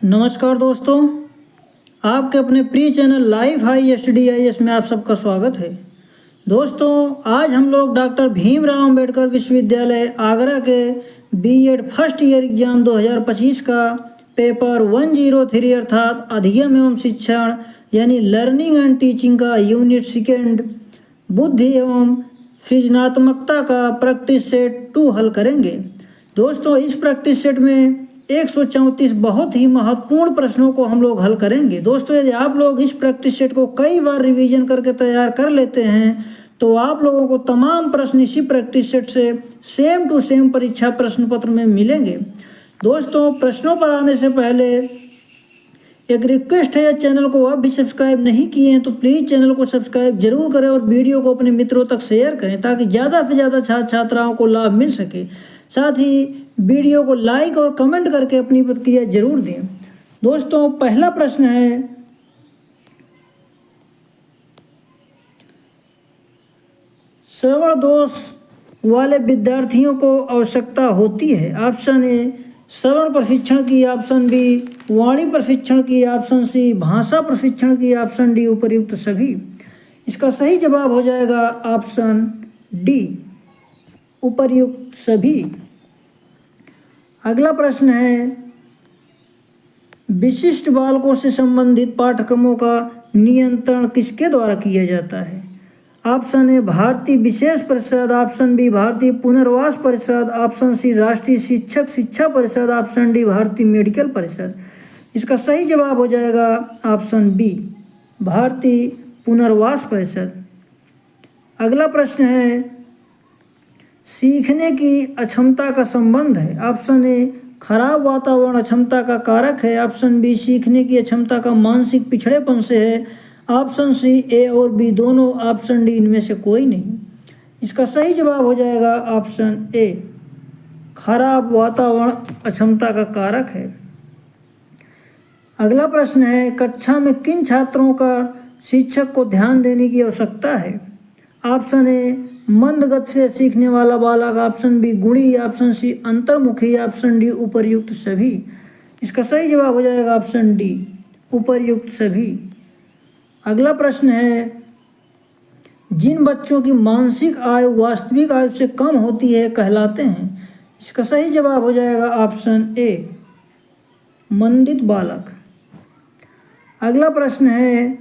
नमस्कार दोस्तों, आपके अपने प्रिय चैनल लाइफ हाई STDIS में आप सबका स्वागत है। दोस्तों, आज हम लोग डॉक्टर भीमराव अंबेडकर विश्वविद्यालय आगरा के B.Ed फर्स्ट ईयर एग्जाम 2025 का पेपर 103 अर्थात अधिगम एवं शिक्षण यानी लर्निंग एंड टीचिंग का यूनिट सेकेंड बुद्धि एवं सृजनात्मकता का प्रैक्टिस सेट 2 हल करेंगे। दोस्तों, इस प्रैक्टिस सेट में 134 बहुत ही महत्वपूर्ण प्रश्नों को हम लोग हल करेंगे। दोस्तों, यदि आप लोग इस प्रैक्टिस सेट को कई बार रिवीजन करके तैयार कर लेते हैं तो आप लोगों को तमाम प्रश्न इसी प्रैक्टिस सेट से सेम टू सेम परीक्षा प्रश्न पत्र में मिलेंगे। दोस्तों, प्रश्नों पर आने से पहले एक रिक्वेस्ट है, चैनल को आप भी सब्सक्राइब नहीं किए हैं तो प्लीज़ चैनल को सब्सक्राइब जरूर करें और वीडियो को अपने मित्रों तक शेयर करें ताकि ज़्यादा से ज़्यादा छात्र छात्राओं को लाभ मिल सके। साथ ही वीडियो को लाइक और कमेंट करके अपनी प्रतिक्रिया जरूर दें। दोस्तों, पहला प्रश्न है, श्रवण दोष वाले विद्यार्थियों को आवश्यकता होती है। ऑप्शन ए श्रवण प्रशिक्षण की, ऑप्शन बी वाणी प्रशिक्षण की, ऑप्शन सी भाषा प्रशिक्षण की, ऑप्शन डी उपर्युक्त सभी। इसका सही जवाब हो जाएगा ऑप्शन डी उपर्युक्त सभी। अगला प्रश्न है, विशिष्ट बालकों से संबंधित पाठ्यक्रमों का नियंत्रण किसके द्वारा किया जाता है। ऑप्शन ए भारतीय विशेष परिषद, ऑप्शन बी भारतीय पुनर्वास परिषद, ऑप्शन सी राष्ट्रीय शिक्षक शिक्षा परिषद, ऑप्शन डी भारतीय मेडिकल परिषद। इसका सही जवाब हो जाएगा ऑप्शन बी भारतीय पुनर्वास परिषद। अगला प्रश्न है, सीखने की अक्षमता का संबंध है। ऑप्शन ए खराब वातावरण अक्षमता का कारक है, ऑप्शन बी सीखने की अक्षमता का मानसिक पिछड़ेपन से है, ऑप्शन सी ए और बी दोनों, ऑप्शन डी इनमें से कोई नहीं। इसका सही जवाब हो जाएगा ऑप्शन ए खराब वातावरण अक्षमता का कारक है। अगला प्रश्न है, कक्षा में किन छात्रों का शिक्षक को ध्यान देने की आवश्यकता है। ऑप्शन ए मंद गति से सीखने वाला बालक, ऑप्शन बी गुणी, ऑप्शन सी अंतर्मुखी, ऑप्शन डी उपर्युक्त सभी। इसका सही जवाब हो जाएगा ऑप्शन डी उपर्युक्त सभी। अगला प्रश्न है, जिन बच्चों की मानसिक आयु वास्तविक आयु से कम होती है कहलाते हैं। इसका सही जवाब हो जाएगा ऑप्शन ए मंदित बालक। अगला प्रश्न है,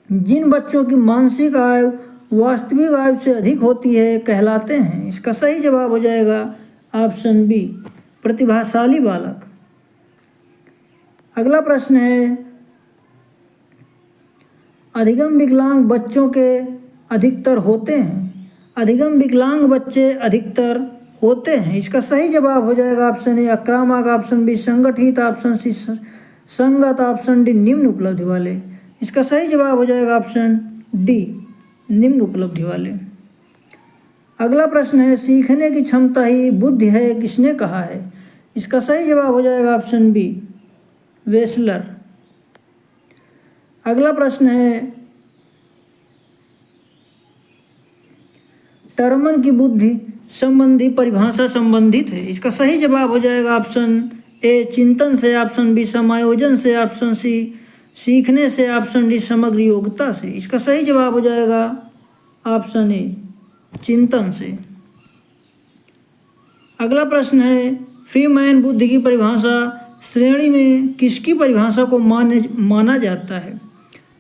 जिन बच्चों की मानसिक आयु वास्तविक आयु से अधिक होती है कहलाते हैं। इसका सही जवाब हो जाएगा ऑप्शन बी प्रतिभाशाली बालक। अगला प्रश्न है, अधिगम विकलांग बच्चों के अधिकतर होते हैं। अधिगम विकलांग बच्चे अधिकतर होते हैं। इसका सही जवाब हो जाएगा ऑप्शन ए आक्रामक, ऑप्शन बी संगठित, ऑप्शन सी संगत, ऑप्शन डी निम्न उपलब्धि वाले। इसका सही जवाब हो जाएगा ऑप्शन डी निम्न उपलब्धि वाले। अगला प्रश्न है, सीखने की क्षमता ही बुद्धि है किसने कहा है। इसका सही जवाब हो जाएगा ऑप्शन बी वेसलर। अगला प्रश्न है, टर्मन की बुद्धि संबंधी परिभाषा संबंधित है। इसका सही जवाब हो जाएगा ऑप्शन ए चिंतन से, ऑप्शन बी समायोजन से, ऑप्शन सी सीखने से, ऑप्शन डी समग्र योग्यता से। इसका सही जवाब हो जाएगा ऑप्शन ए चिंतन से। अगला प्रश्न है, फ्रीमैन बुद्धि की परिभाषा श्रेणी में किसकी परिभाषा को माना जाता है।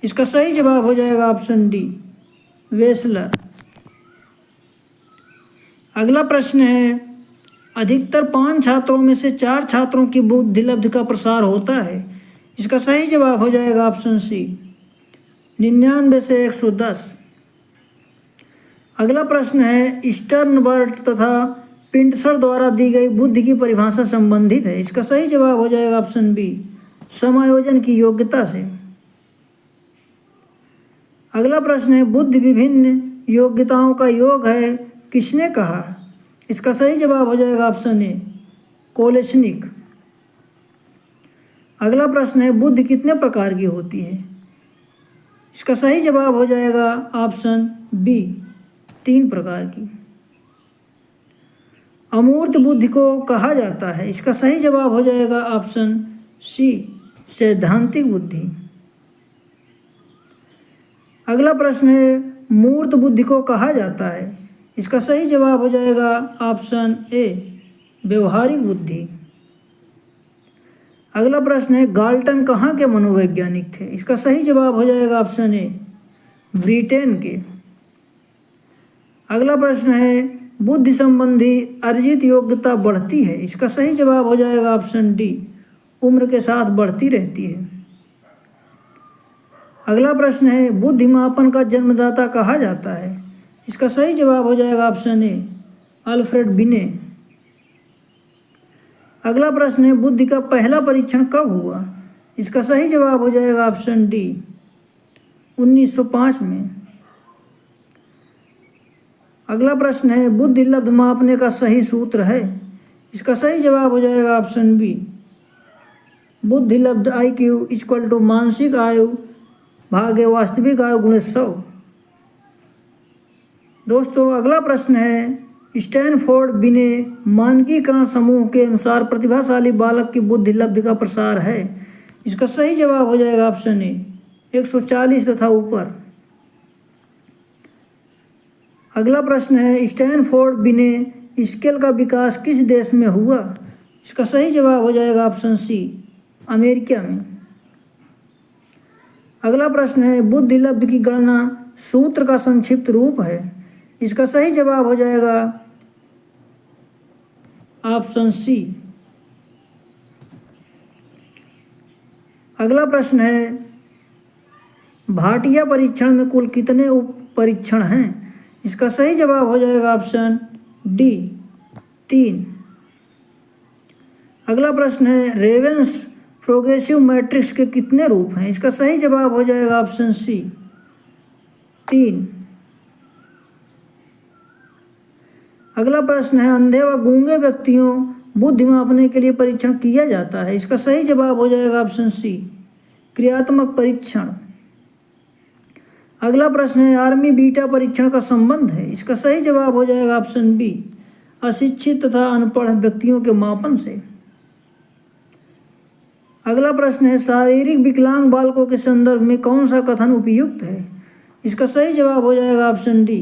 इसका सही जवाब हो जाएगा ऑप्शन डी वेसलर। अगला प्रश्न है, अधिकतर 5 छात्रों में से 4 छात्रों की बुद्धि लब्धि का प्रसार होता है। इसका सही जवाब हो जाएगा ऑप्शन सी 99 से 110। अगला प्रश्न है, स्टर्नबर्ट तथा पिंटसर द्वारा दी गई बुद्धि की परिभाषा संबंधित है। इसका सही जवाब हो जाएगा ऑप्शन बी समायोजन की योग्यता से। अगला प्रश्न है, बुद्धि विभिन्न योग्यताओं का योग है किसने कहा। इसका सही जवाब हो जाएगा ऑप्शन ए कोलेस्निक। अगला प्रश्न है, बुद्धि कितने प्रकार की होती है। इसका सही जवाब हो जाएगा ऑप्शन बी 3 प्रकार की। अमूर्त बुद्धि को कहा जाता है। इसका सही जवाब हो जाएगा ऑप्शन सी सैद्धांतिक बुद्धि। अगला प्रश्न है मूर्त बुद्धि को कहा जाता है। इसका सही जवाब हो जाएगा ऑप्शन ए व्यवहारिक बुद्धि। अगला प्रश्न है गाल्टन कहाँ के मनोवैज्ञानिक थे। इसका सही जवाब हो जाएगा ऑप्शन ए ब्रिटेन के। अगला प्रश्न है बुद्धि संबंधी अर्जित योग्यता बढ़ती है। इसका सही जवाब हो जाएगा ऑप्शन डी उम्र के साथ बढ़ती रहती है। अगला प्रश्न है बुद्धिमापन का जन्मदाता कहा जाता है। इसका सही जवाब हो जाएगा ऑप्शन ए अल्फ्रेड बिने। अगला प्रश्न है बुद्धि का पहला परीक्षण कब हुआ। इसका सही जवाब हो जाएगा ऑप्शन डी 1905 में। अगला प्रश्न है बुद्धि लब्ध मापने का सही सूत्र है। इसका सही जवाब हो जाएगा ऑप्शन बी बुद्धि लब्ध IQ इक्वल टू मानसिक आयु भागे वास्तविक आयु गुणे 100। दोस्तों अगला प्रश्न है स्टैनफोर्ड बिने मानकीकरण समूह के अनुसार प्रतिभाशाली बालक की बुद्धि लब्धि का प्रसार है। इसका सही जवाब हो जाएगा ऑप्शन ए 140 तथा ऊपर। अगला प्रश्न है स्टैनफोर्ड बिने स्केल का विकास किस देश में हुआ। इसका सही जवाब हो जाएगा ऑप्शन सी अमेरिका में। अगला प्रश्न है बुद्धि लब्धि की गणना सूत्र का संक्षिप्त रूप है। इसका सही जवाब हो जाएगा ऑप्शन सी। अगला प्रश्न है भाटिया परीक्षण में कुल कितने उप परीक्षण हैं। इसका सही जवाब हो जाएगा ऑप्शन डी 3। अगला प्रश्न है रेवेंस प्रोग्रेसिव मैट्रिक्स के कितने रूप हैं। इसका सही जवाब हो जाएगा ऑप्शन सी 3। अगला प्रश्न है अंधे व गूंगे व्यक्तियों बुद्धि मापने के लिए परीक्षण किया जाता है। इसका सही जवाब हो जाएगा ऑप्शन सी क्रियात्मक परीक्षण। अगला प्रश्न है आर्मी बीटा परीक्षण का संबंध है। इसका सही जवाब हो जाएगा ऑप्शन बी अशिक्षित तथा अनपढ़ व्यक्तियों के मापन से। अगला प्रश्न है शारीरिक विकलांग बालकों के संदर्भ में कौन सा कथन उपयुक्त है। इसका सही जवाब हो जाएगा ऑप्शन डी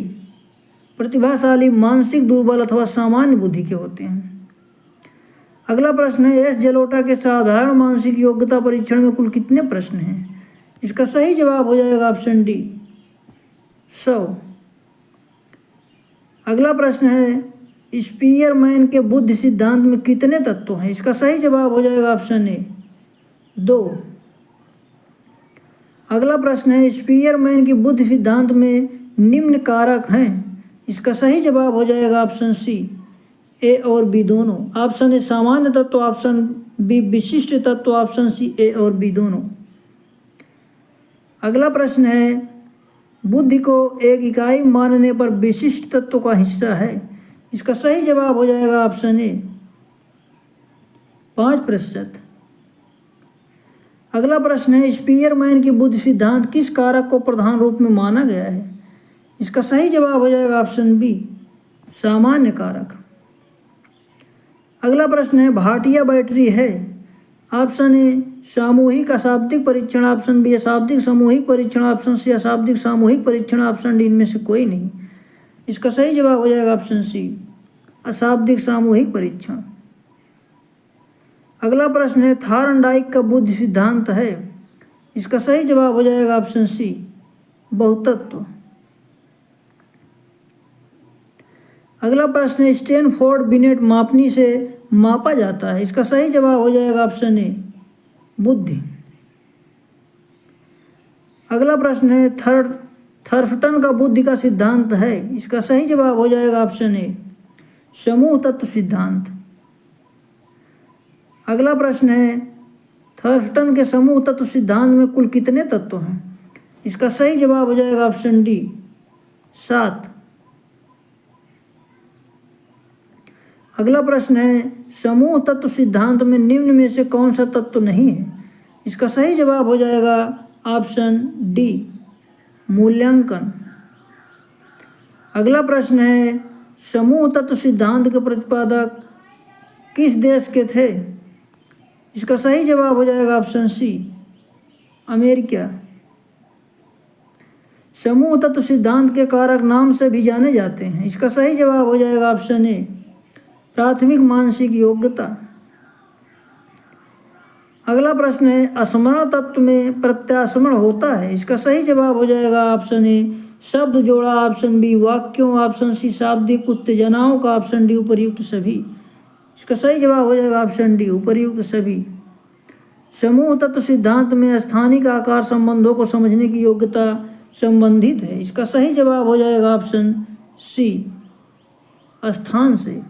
प्रतिभाशाली मानसिक दुर्बल अथवा सामान्य बुद्धि के होते हैं। अगला प्रश्न है एस जलोटा के साधारण मानसिक योग्यता परीक्षण में कुल कितने प्रश्न हैं। इसका सही जवाब हो जाएगा ऑप्शन डी 100। अगला प्रश्न है स्पीयरमैन के बुद्धि सिद्धांत में कितने तत्व हैं। इसका सही जवाब हो जाएगा ऑप्शन ए 2। अगला प्रश्न है स्पीयरमैन की बुद्धि सिद्धांत में निम्न कारक हैं। इसका सही जवाब हो जाएगा ऑप्शन सी ए और बी दोनों। ऑप्शन ए सामान्य तत्व, ऑप्शन बी विशिष्ट तत्व, ऑप्शन सी ए और बी दोनों। अगला प्रश्न है बुद्धि को एक इकाई मानने पर विशिष्ट तत्व का हिस्सा है। इसका सही जवाब हो जाएगा ऑप्शन ए 5%। अगला प्रश्न है स्पीयरमैन की बुद्धि सिद्धांत किस कारक को प्रधान रूप में माना गया है। इसका सही जवाब हो जाएगा ऑप्शन बी सामान्य कारक। अगला प्रश्न है भाटिया बैटरी है। ऑप्शन ए सामूहिक अशाब्दिक परीक्षण, ऑप्शन बी अशाब्दिक सामूहिक परीक्षण, ऑप्शन सी अशाब्दिक सामूहिक परीक्षण, ऑप्शन डी इनमें से कोई नहीं। इसका सही जवाब हो जाएगा ऑप्शन सी अशाब्दिक सामूहिक परीक्षण। अगला प्रश्न है थार्नडाइक का बुद्धि सिद्धांत है। इसका सही जवाब हो जाएगा ऑप्शन सी बहुतत्व। अगला प्रश्न है स्टैनफोर्ड बिनेट मापनी से मापा जाता है। इसका सही जवाब हो जाएगा ऑप्शन ए बुद्धि। अगला प्रश्न है थर्फटन का बुद्धि का सिद्धांत है। इसका सही जवाब हो जाएगा ऑप्शन ए समूह तत्व सिद्धांत। अगला प्रश्न है थर्फटन के समूह तत्व सिद्धांत में कुल कितने तत्व हैं। इसका सही जवाब हो जाएगा ऑप्शन डी 7। अगला प्रश्न है समूह तत्व सिद्धांत में निम्न में से कौन सा तत्व नहीं है। इसका सही जवाब हो जाएगा ऑप्शन डी मूल्यांकन। अगला प्रश्न है समूह तत्व सिद्धांत के प्रतिपादक किस देश के थे। इसका सही जवाब हो जाएगा ऑप्शन सी, अमेरिका। समूह तत्व सिद्धांत के कारक नाम से भी जाने जाते हैं। इसका सही जवाब हो जाएगा ऑप्शन ए, प्राथमिक मानसिक योग्यता। अगला प्रश्न है, स्मरण तत्व में प्रत्यास्मरण होता है। इसका सही जवाब हो जाएगा ऑप्शन ए, शब्द जोड़ा, ऑप्शन बी वाक्यों, ऑप्शन सी शाब्दिक उत्तेजनाओं का, ऑप्शन डी उपर्युक्त सभी। इसका सही जवाब हो जाएगा ऑप्शन डी, उपर्युक्त सभी। समूह तत्व सिद्धांत में स्थानिक आकार संबंधों को समझने की योग्यता संबंधित है। इसका सही जवाब हो जाएगा ऑप्शन सी, स्थान से।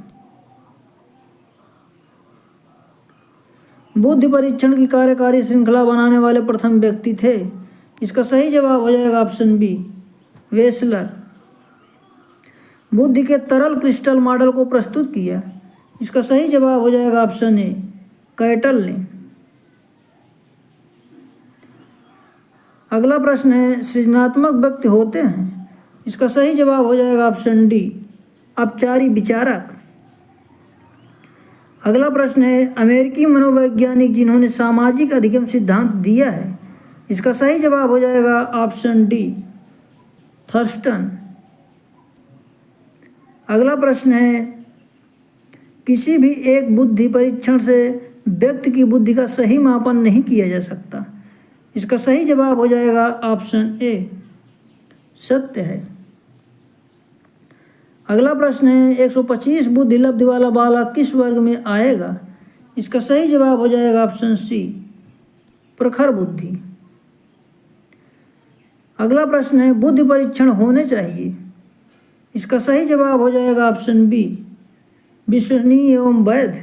बुद्धि परीक्षण की कार्यकारी श्रृंखला बनाने वाले प्रथम व्यक्ति थे। इसका सही जवाब हो जाएगा ऑप्शन बी, वेसलर। बुद्धि के तरल क्रिस्टल मॉडल को प्रस्तुत किया। इसका सही जवाब हो जाएगा ऑप्शन ए, कैटल ने। अगला प्रश्न है, सृजनात्मक व्यक्ति होते हैं। इसका सही जवाब हो जाएगा ऑप्शन डी, अपचारी विचारक। अगला प्रश्न है, अमेरिकी मनोवैज्ञानिक जिन्होंने सामाजिक अधिगम सिद्धांत दिया है। इसका सही जवाब हो जाएगा ऑप्शन डी, थर्स्टन। अगला प्रश्न है, किसी भी एक बुद्धि परीक्षण से व्यक्ति की बुद्धि का सही मापन नहीं किया जा सकता। इसका सही जवाब हो जाएगा ऑप्शन ए, सत्य है। अगला प्रश्न है, 125 बुद्धि लब्धि वाला बालक किस वर्ग में आएगा। इसका सही जवाब हो जाएगा ऑप्शन सी, प्रखर बुद्धि। अगला प्रश्न है, बुद्धि परीक्षण होने चाहिए। इसका सही जवाब हो जाएगा ऑप्शन बी, विश्वसनीय एवं वैध।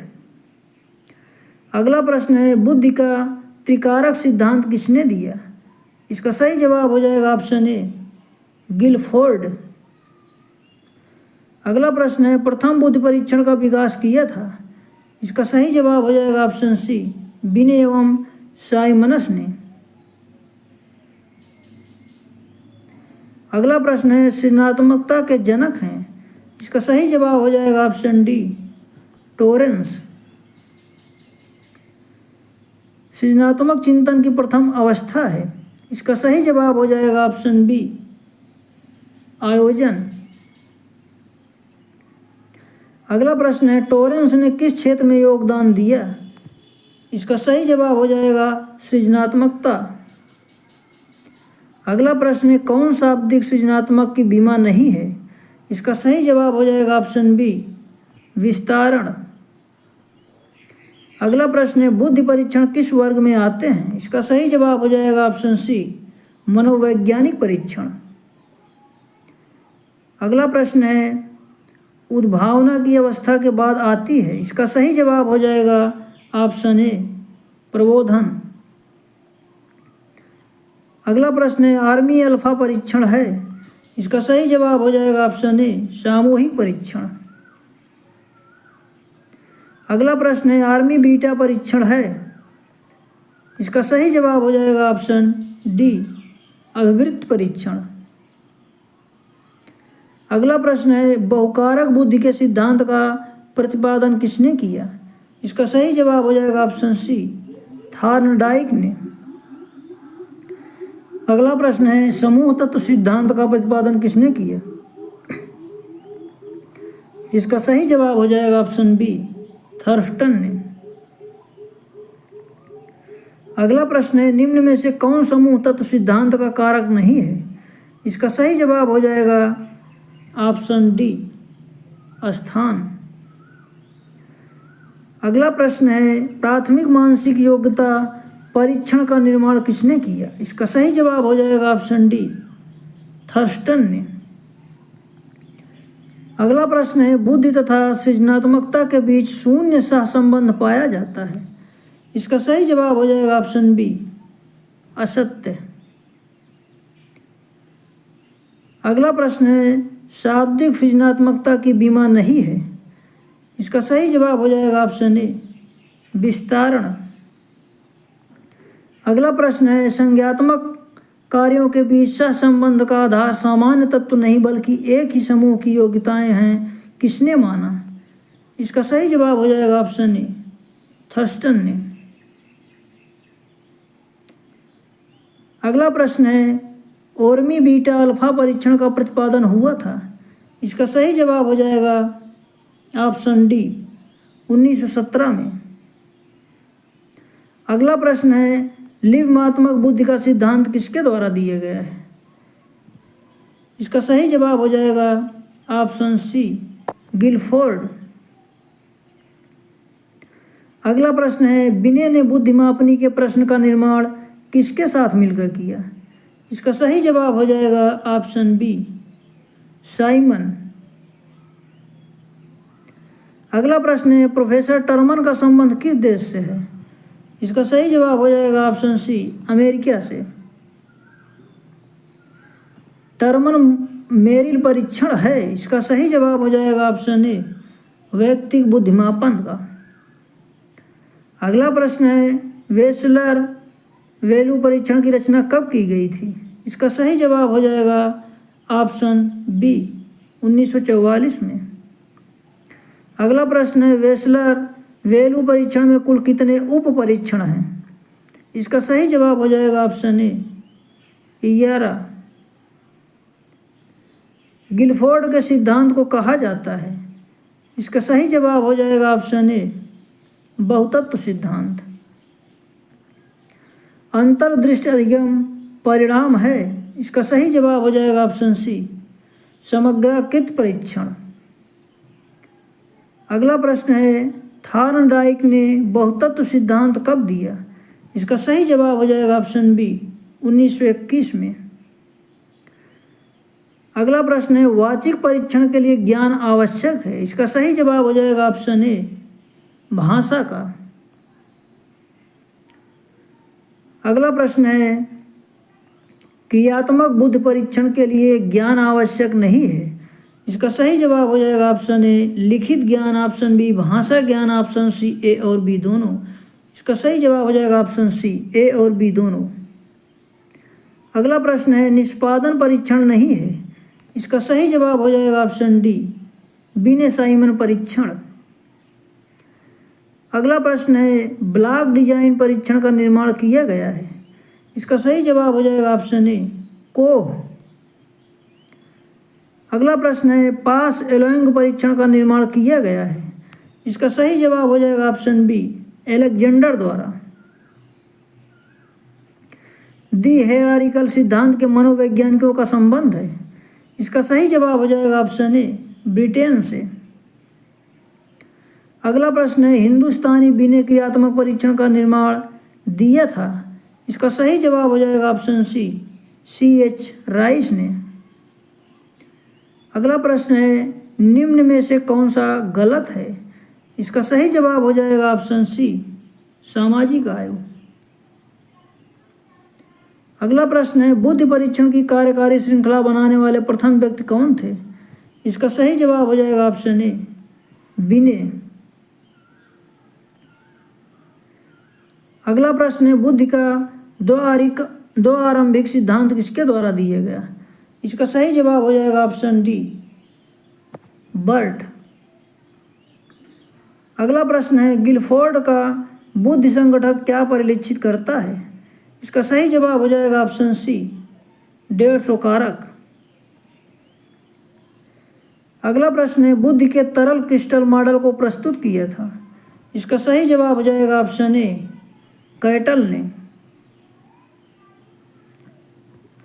अगला प्रश्न है, बुद्धि का त्रिकारक सिद्धांत किसने दिया। इसका सही जवाब हो जाएगा ऑप्शन ए, गिलफोर्ड। अगला प्रश्न है, प्रथम बुद्धि परीक्षण का विकास किया था। इसका सही जवाब हो जाएगा ऑप्शन सी, बिने एवं साइमनस ने। अगला प्रश्न है, सृजनात्मकता के जनक हैं। इसका सही जवाब हो जाएगा ऑप्शन डी, टोरेंस। सृजनात्मक चिंतन की प्रथम अवस्था है। इसका सही जवाब हो जाएगा ऑप्शन बी, आयोजन। अगला प्रश्न है, टोरेंस ने किस क्षेत्र में योगदान दिया। इसका सही जवाब हो जाएगा सृजनात्मकता। अगला प्रश्न है, कौन शाब्दिक सृजनात्मक की बीमा नहीं है। इसका सही जवाब हो जाएगा ऑप्शन बी, विस्तारण। अगला प्रश्न है, बुद्धि परीक्षण किस वर्ग में आते हैं। इसका सही जवाब हो जाएगा ऑप्शन सी, मनोवैज्ञानिक परीक्षण। अगला प्रश्न है, उद्भावना की अवस्था के बाद आती है। इसका सही जवाब हो जाएगा ऑप्शन ए, प्रबोधन। अगला प्रश्न है, आर्मी अल्फा परीक्षण है। इसका सही जवाब हो जाएगा ऑप्शन ए, सामूहिक परीक्षण। अगला प्रश्न है, आर्मी बीटा परीक्षण है। इसका सही जवाब हो जाएगा ऑप्शन डी, अभिवृत्त परीक्षण। अगला प्रश्न है, बहुकारक बुद्धि के सिद्धांत का प्रतिपादन किसने किया। इसका सही जवाब हो जाएगा ऑप्शन सी, थॉर्नडाइक ने। अगला प्रश्न है, समूह तत्व सिद्धांत का प्रतिपादन किसने किया। इसका सही जवाब हो जाएगा ऑप्शन बी, थर्स्टन ने। अगला प्रश्न है, निम्न में से कौन समूह तत्व सिद्धांत का कारक नहीं है। इसका सही जवाब हो जाएगा ऑप्शन डी, स्थान। अगला प्रश्न है, प्राथमिक मानसिक योग्यता परीक्षण का निर्माण किसने किया। इसका सही जवाब हो जाएगा ऑप्शन डी, थर्स्टन ने। अगला प्रश्न है, बुद्धि तथा सृजनात्मकता के बीच शून्य सहसंबंध पाया जाता है। इसका सही जवाब हो जाएगा ऑप्शन बी, असत्य। अगला प्रश्न है, शाब्दिक सृजनात्मकता की बीमा नहीं है। इसका सही जवाब हो जाएगा ऑप्शन ए, विस्तारण। अगला प्रश्न है, संज्ञात्मक कार्यों के बीच सहसंबंध का आधार सामान्य तत्व नहीं बल्कि एक ही समूह की योग्यताएं हैं, किसने माना। इसका सही जवाब हो जाएगा ऑप्शन ए, थर्स्टन ने। अगला प्रश्न है, ओर्मी बीटा अल्फा परीक्षण का प्रतिपादन हुआ था। इसका सही जवाब हो जाएगा ऑप्शन डी 1917 में। अगला प्रश्न है, लिंगात्मक बुद्धि का सिद्धांत किसके द्वारा दिया गया है? इसका सही जवाब हो जाएगा ऑप्शन सी गिलफोर्ड। अगला प्रश्न है, बिने ने बुद्धिमापनी के प्रश्न का निर्माण किसके साथ मिलकर किया? इसका सही जवाब हो जाएगा ऑप्शन बी साइमन। अगला प्रश्न है, प्रोफेसर टर्मन का संबंध किस देश से है? इसका सही जवाब हो जाएगा ऑप्शन सी अमेरिका से। टर्मन मेरिल परीक्षण है, इसका सही जवाब हो जाएगा ऑप्शन ए वैयक्तिक बुद्धिमापन का। अगला प्रश्न है, वेसलर वैल्यू परीक्षण की रचना कब की गई थी? इसका सही जवाब हो जाएगा ऑप्शन बी 1944 में। अगला प्रश्न है, वेसलर वैल्यू परीक्षण में कुल कितने उप परीक्षण हैं? इसका सही जवाब हो जाएगा ऑप्शन ए 11। गिलफोर्ड के सिद्धांत को कहा जाता है। इसका सही जवाब हो जाएगा ऑप्शन ए बहुतत्व सिद्धांत। अंतर्दृष्टि अधिगम परिणाम है, इसका सही जवाब हो जाएगा ऑप्शन सी समग्राकृत परीक्षण। अगला प्रश्न है, थॉर्नडाइक ने बहुतत्व सिद्धांत कब दिया? इसका सही जवाब हो जाएगा ऑप्शन बी 1921 में। अगला प्रश्न है, वाचिक परीक्षण के लिए ज्ञान आवश्यक है? इसका सही जवाब हो जाएगा ऑप्शन ए भाषा का। अगला प्रश्न है, क्रियात्मक बुद्धि परीक्षण के लिए ज्ञान आवश्यक नहीं है? इसका सही जवाब हो जाएगा ऑप्शन ए लिखित ज्ञान, ऑप्शन बी भाषा ज्ञान, ऑप्शन सी ए और बी दोनों। इसका सही जवाब हो जाएगा ऑप्शन सी ए और बी दोनों। अगला प्रश्न है, निष्पादन परीक्षण नहीं है? इसका सही जवाब हो जाएगा ऑप्शन डी बिने साइमन परीक्षण। अगला प्रश्न है, ब्लॉक डिजाइन परीक्षण का निर्माण किया गया है? इसका सही जवाब हो जाएगा ऑप्शन ए कोह। अगला प्रश्न है, पास एलोइंग परीक्षण का निर्माण किया गया है? इसका सही जवाब हो जाएगा ऑप्शन बी एलेक्जेंडर द्वारा। दी हेरारिकल सिद्धांत के मनोवैज्ञानिकों का संबंध है? इसका सही जवाब हो जाएगा ऑप्शन ए ब्रिटेन से। अगला प्रश्न है, हिंदुस्तानी बिने क्रियात्मक परीक्षण का निर्माण दिया था? इसका सही जवाब हो जाएगा ऑप्शन सी एच राइस ने। अगला प्रश्न है, निम्न में से कौन सा गलत है? इसका सही जवाब हो जाएगा ऑप्शन सी सामाजिक आयु। अगला प्रश्न है, बुद्धि परीक्षण की कार्यकारी श्रृंखला बनाने वाले प्रथम व्यक्ति कौन थे? इसका सही जवाब हो जाएगा ऑप्शन ए बिने। अगला प्रश्न है, बुद्धि का दो आरंभिक सिद्धांत किसके द्वारा दिया गया? इसका सही जवाब हो जाएगा ऑप्शन डी बर्ट। अगला प्रश्न है, गिलफोर्ड का बुद्धि संगठक क्या परिलक्षित करता है? इसका सही जवाब हो जाएगा ऑप्शन सी 150 कारक। अगला प्रश्न है, बुद्धि के तरल क्रिस्टल मॉडल को प्रस्तुत किया था? इसका सही जवाब हो जाएगा ऑप्शन ए कैटल ने।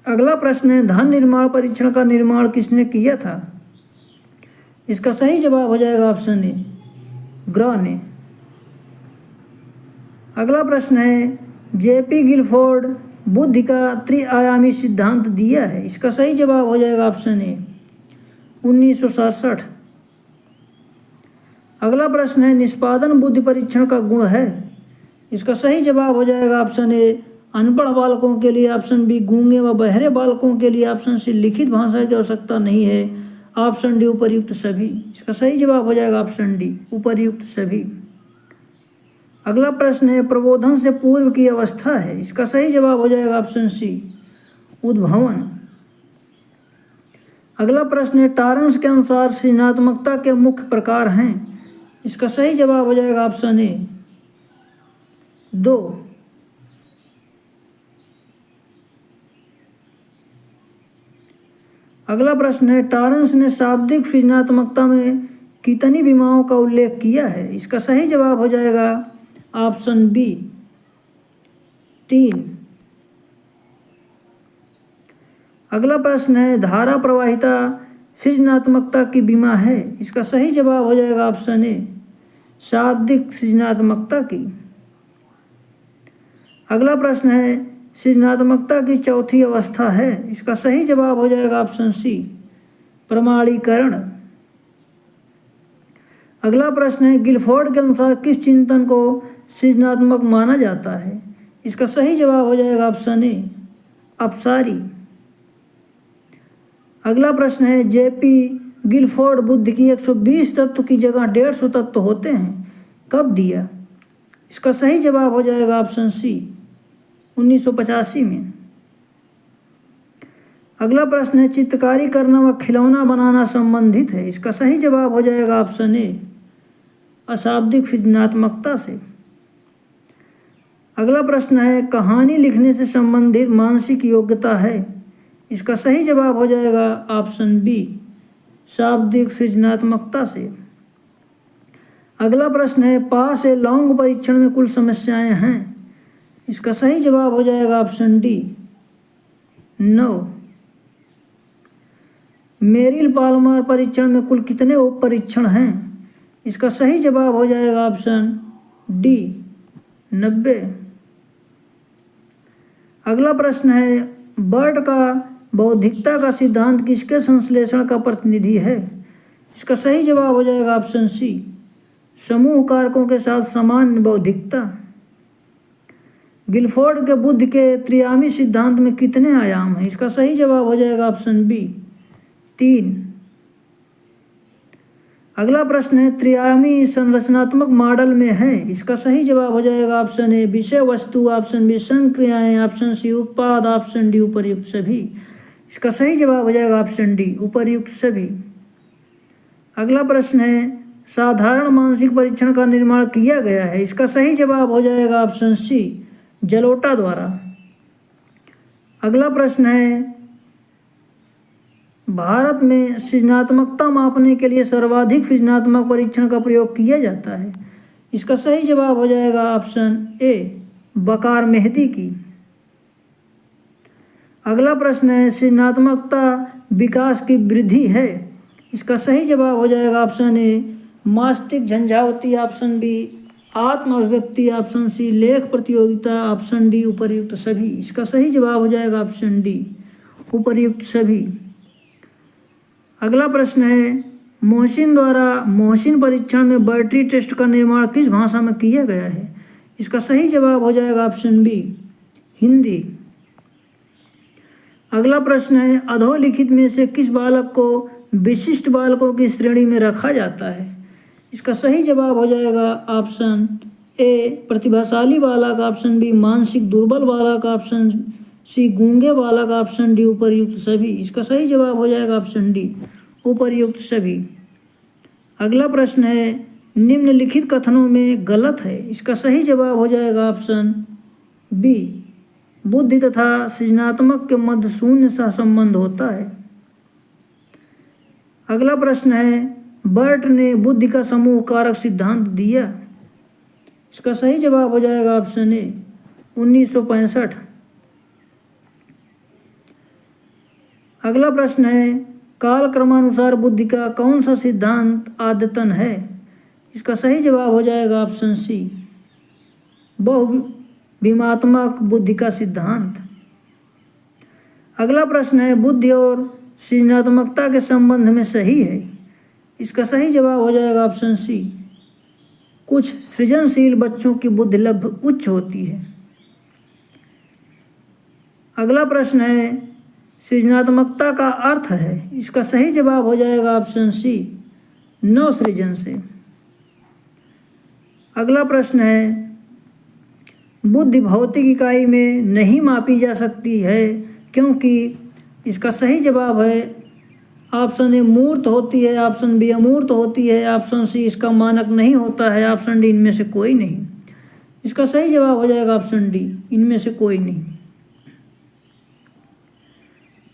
अगला प्रश्न है, धन निर्माण परीक्षण का निर्माण किसने किया था? इसका सही जवाब हो जाएगा ऑप्शन ए ग्रह ने। अगला प्रश्न है, जेपी गिलफोर्ड बुद्धि का त्रिआयामी सिद्धांत दिया है? इसका सही जवाब हो जाएगा ऑप्शन ए 1967। अगला प्रश्न है, निष्पादन बुद्धि परीक्षण का गुण है? इसका सही जवाब हो जाएगा ऑप्शन ए अनपढ़ बालकों के लिए, ऑप्शन बी गूंगे व बहरे बालकों के लिए, ऑप्शन सी लिखित भाषा की आवश्यकता नहीं है, ऑप्शन डी उपर्युक्त सभी। इसका सही जवाब हो जाएगा ऑप्शन डी उपर्युक्त सभी। अगला प्रश्न है, प्रबोधन से पूर्व की अवस्था है? इसका सही जवाब हो जाएगा ऑप्शन सी उद्भवन। अगला प्रश्न है, टॉरन्स के अनुसार सृजनात्मकता के मुख्य प्रकार हैं? इसका सही जवाब हो जाएगा ऑप्शन ए 2। अगला प्रश्न है, टॉरेंस ने शाब्दिक सृजनात्मकता में कितनी विमाओं का उल्लेख किया है? इसका सही जवाब हो जाएगा ऑप्शन बी 3। अगला प्रश्न है, धारा प्रवाहिता सृजनात्मकता की विमा है? इसका सही जवाब हो जाएगा ऑप्शन ए शाब्दिक सृजनात्मकता की। अगला प्रश्न है, सृजनात्मकता की चौथी अवस्था है? इसका सही जवाब हो जाएगा ऑप्शन सी प्रमाणीकरण। अगला प्रश्न है, गिलफोर्ड के अनुसार किस चिंतन को सृजनात्मक माना जाता है? इसका सही जवाब हो जाएगा ऑप्शन ए अपसारी। अगला प्रश्न है, जेपी गिलफोर्ड बुद्ध की 120 तत्व की जगह 150 तत्व होते हैं, कब दिया? इसका सही जवाब हो जाएगा ऑप्शन सी 1985 में। अगला प्रश्न है, चित्रकारी करना व खिलौना बनाना संबंधित है? इसका सही जवाब हो जाएगा ऑप्शन ए अशाब्दिक सृजनात्मकता से। अगला प्रश्न है, कहानी लिखने से संबंधित मानसिक योग्यता है? इसका सही जवाब हो जाएगा ऑप्शन बी शाब्दिक सृजनात्मकता से। अगला प्रश्न है, पास ए लॉन्ग परीक्षण में कुल समस्याएं हैं? इसका सही जवाब हो जाएगा ऑप्शन डी 9। मेरिल पाल्मर परीक्षण में कुल कितने उप परीक्षण हैं? इसका सही जवाब हो जाएगा ऑप्शन डी 90। अगला प्रश्न है, बर्ट का बौद्धिकता का सिद्धांत किसके संश्लेषण का प्रतिनिधि है? इसका सही जवाब हो जाएगा ऑप्शन सी समूह कारकों के साथ सामान्य बौद्धिकता। गिलफोर्ड के बुद्ध के त्रियामी सिद्धांत में कितने आयाम हैं? इसका सही जवाब हो जाएगा ऑप्शन बी 3। अगला प्रश्न है, त्रियामी संरचनात्मक मॉडल में है? इसका सही जवाब हो जाएगा ऑप्शन ए विषय वस्तु, ऑप्शन बी संक्रियाएं, ऑप्शन सी उत्पाद, ऑप्शन डी उपर्युक्त सभी। इसका सही जवाब हो जाएगा ऑप्शन डी उपर्युक्त सभी। अगला प्रश्न है, साधारण मानसिक परीक्षण का निर्माण किया गया है? इसका सही जवाब हो जाएगा ऑप्शन सी जलोटा द्वारा। अगला प्रश्न है, भारत में सृजनात्मकता मापने के लिए सर्वाधिक सृजनात्मक परीक्षण का प्रयोग किया जाता है? इसका सही जवाब हो जाएगा ऑप्शन ए बकार मेहदी की। अगला प्रश्न है, सृजनात्मकता विकास की वृद्धि है? इसका सही जवाब हो जाएगा ऑप्शन ए मास्तिक झंझावती, ऑप्शन बी आत्म अभिव्यक्ति, ऑप्शन सी लेख प्रतियोगिता, ऑप्शन डी उपर्युक्त सभी। इसका सही जवाब हो जाएगा ऑप्शन डी उपर्युक्त सभी। अगला प्रश्न है, मोहसिन द्वारा मोहसिन परीक्षण में बैटरी टेस्ट का निर्माण किस भाषा में किया गया है? इसका सही जवाब हो जाएगा ऑप्शन बी हिंदी। अगला प्रश्न है, अधोलिखित में से किस बालक को विशिष्ट बालकों की श्रेणी में रखा जाता है? इसका सही जवाब हो जाएगा ऑप्शन ए प्रतिभाशाली बालक, ऑप्शन बी मानसिक दुर्बल बालक, ऑप्शन सी गूंगे बालक, ऑप्शन डी उपर्युक्त सभी। इसका सही जवाब हो जाएगा ऑप्शन डी उपर्युक्त सभी। अगला प्रश्न है, निम्नलिखित कथनों में गलत है? इसका सही जवाब हो जाएगा ऑप्शन बी बुद्धि तथा सृजनात्मक के मध्य शून्य सा संबंध होता है। अगला प्रश्न है, बर्ट ने बुद्धि का समूह कारक सिद्धांत दिया? इसका सही जवाब हो जाएगा ऑप्शन ए 1965। अगला प्रश्न है, काल क्रमानुसार बुद्धि का कौन सा सिद्धांत आद्यतन है? इसका सही जवाब हो जाएगा ऑप्शन सी बहुविमात्मक बुद्धि का सिद्धांत। अगला प्रश्न है, बुद्धि और सृजनात्मकता के संबंध में सही है? इसका सही जवाब हो जाएगा ऑप्शन सी कुछ सृजनशील बच्चों की बुद्धि लगभग उच्च होती है। अगला प्रश्न है, सृजनात्मकता का अर्थ है? इसका सही जवाब हो जाएगा ऑप्शन सी नव सृजन से। अगला प्रश्न है, बुद्धि भौतिक इकाई में नहीं मापी जा सकती है क्योंकि? इसका सही जवाब है ऑप्शन ए मूर्त होती है, ऑप्शन बी अमूर्त होती है, ऑप्शन सी इसका मानक नहीं होता है, ऑप्शन डी इनमें से कोई नहीं। इसका सही जवाब हो जाएगा ऑप्शन डी इनमें से कोई नहीं।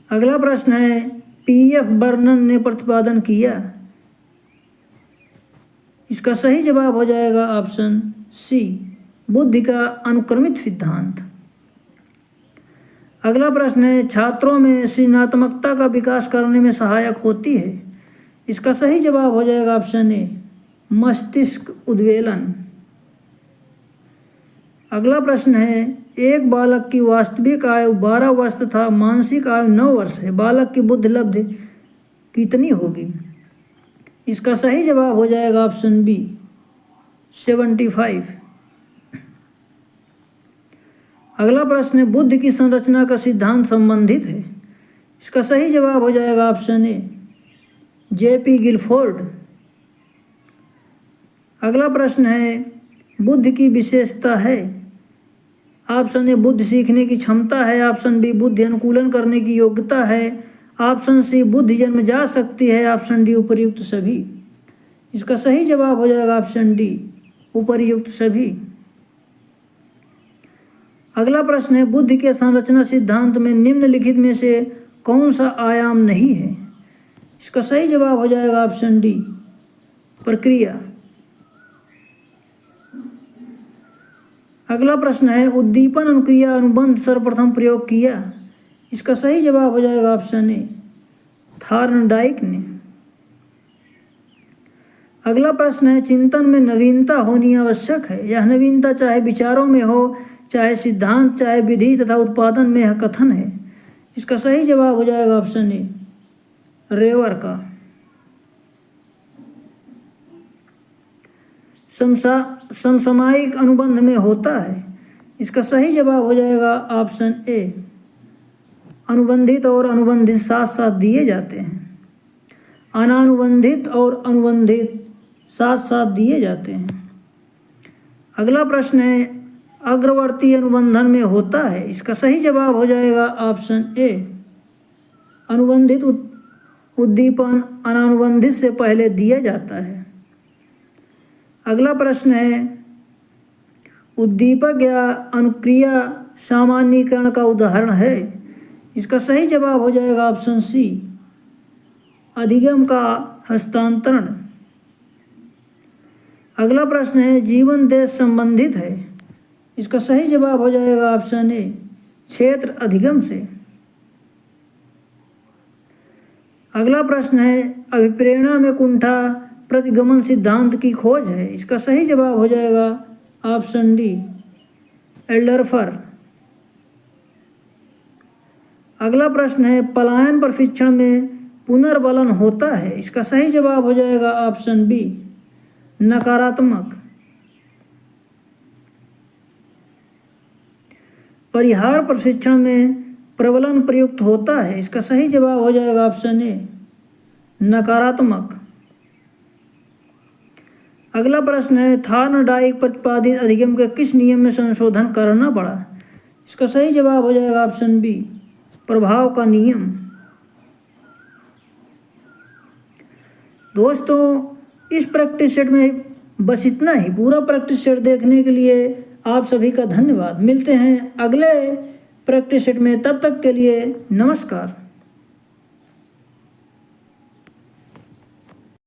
अगला प्रश्न है, पीएफ बर्नन ने प्रतिपादन किया? इसका सही जवाब हो जाएगा ऑप्शन सी, बुद्धि का अनुक्रमित सिद्धांत। अगला प्रश्न है, छात्रों में सृजनात्मकता का विकास करने में सहायक होती है? इसका सही जवाब हो जाएगा ऑप्शन ए, मस्तिष्क उद्वेलन। अगला प्रश्न है, एक बालक की वास्तविक आयु 12 वर्ष तथा मानसिक आयु 9 वर्ष है, बालक की बुद्धि लब्धि कितनी होगी? इसका सही जवाब हो जाएगा ऑप्शन बी, 75। अगला प्रश्न है, बुद्धि की संरचना का सिद्धांत संबंधित है? इसका सही जवाब हो जाएगा ऑप्शन ए, जेपी गिलफोर्ड। अगला प्रश्न है, बुद्धि की विशेषता है? ऑप्शन ए, बुद्धि सीखने की क्षमता है। ऑप्शन बी, बुद्धि अनुकूलन करने की योग्यता है। ऑप्शन सी, बुद्धि जन्म जा सकती है। ऑप्शन डी, उपर्युक्त सभी। इसका सही जवाब हो जाएगा ऑप्शन डी, उपर्युक्त सभी। अगला प्रश्न है, बुद्धि के संरचना सिद्धांत में निम्नलिखित में से कौन सा आयाम नहीं है? इसका सही जवाब हो जाएगा ऑप्शन डी, प्रक्रिया। अगला प्रश्न है, उद्दीपन अनुक्रिया अनुबंध सर्वप्रथम प्रयोग किया? इसका सही जवाब हो जाएगा ऑप्शन ए, थॉर्नडाइक ने। अगला प्रश्न है, चिंतन में नवीनता होनी आवश्यक है? यह नवीनता चाहे विचारों में हो, चाहे सिद्धांत, चाहे विधि तथा उत्पादन में यह कथन है? इसका सही जवाब हो जाएगा ऑप्शन ए, रेवर का। समसामयिक अनुबंध में होता है? इसका सही जवाब हो जाएगा ऑप्शन ए, अनुबंधित और अनुबंधित साथ साथ दिए जाते हैं। अनानुबंधित और अनुबंधित साथ साथ दिए जाते हैं। अगला प्रश्न है, अग्रवर्ती अनुबंधन में होता है? इसका सही जवाब हो जाएगा ऑप्शन ए, अनुबंधित उद्दीपन अनानुबंधित से पहले दिया जाता है। अगला प्रश्न है, उद्दीपक या अनुक्रिया सामान्यीकरण का उदाहरण है? इसका सही जवाब हो जाएगा ऑप्शन सी, अधिगम का हस्तांतरण। अगला प्रश्न है, जीवन देश संबंधित है? इसका सही जवाब हो जाएगा ऑप्शन ए, क्षेत्र अधिगम से। अगला प्रश्न है, अभिप्रेरणा में कुंठा प्रतिगमन सिद्धांत की खोज है? इसका सही जवाब हो जाएगा ऑप्शन डी, एल्डरफर। अगला प्रश्न है, पलायन प्रशिक्षण में पुनर्बलन होता है? इसका सही जवाब हो जाएगा ऑप्शन बी, नकारात्मक। परिहार प्रशिक्षण में प्रबलन प्रयुक्त होता है? इसका सही जवाब हो जाएगा ऑप्शन ए, नकारात्मक। अगला प्रश्न है, थॉर्नडाइक प्रतिपादित अधिगम के किस नियम में संशोधन करना पड़ा? इसका सही जवाब हो जाएगा ऑप्शन बी, प्रभाव का नियम। दोस्तों, इस प्रैक्टिस सेट में बस इतना ही। पूरा प्रैक्टिस सेट देखने के लिए आप सभी का धन्यवाद। मिलते हैं अगले प्रैक्टिस सेट में, तब तक के लिए नमस्कार।